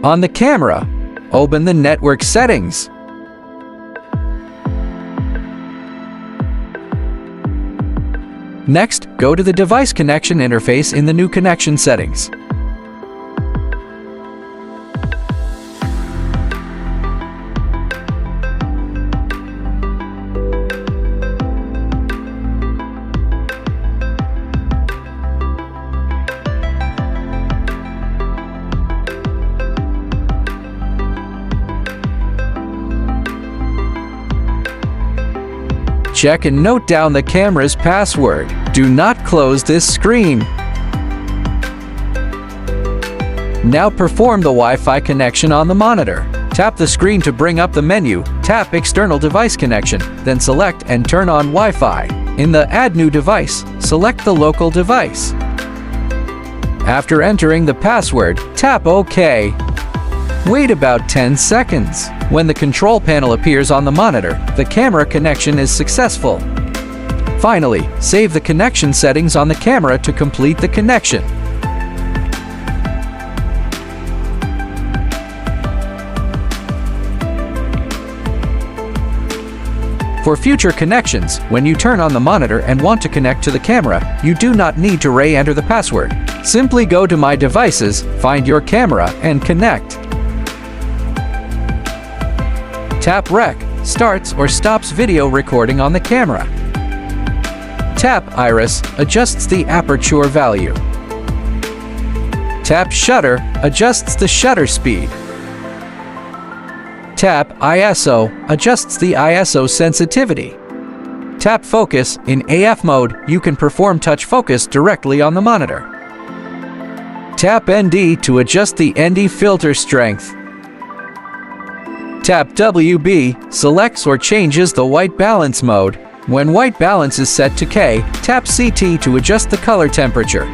On the camera, open the network settings. Next, go to the device connection interface in the new connection settings. Check and note down the camera's password. Do not close this screen. Now perform the Wi-Fi connection on the monitor. Tap the screen to bring up the menu, tap External Device Connection, then select and turn on Wi-Fi. In the Add New Device, select the local device. After entering the password, tap OK. Wait about 10 seconds. When the control panel appears on the monitor, the camera connection is successful. Finally, save the connection settings on the camera to complete the connection. For future connections, when you turn on the monitor and want to connect to the camera, you do not need to re-enter the password. Simply go to My Devices, find your camera, and connect. Tap Rec, starts or stops video recording on the camera. Tap Iris, adjusts the aperture value. Tap Shutter, adjusts the shutter speed. Tap ISO, adjusts the ISO sensitivity. Tap Focus, in AF mode, you can perform touch focus directly on the monitor. Tap ND to adjust the ND filter strength. Tap WB, selects or changes the white balance mode. When white balance is set to K, tap CT to adjust the color temperature.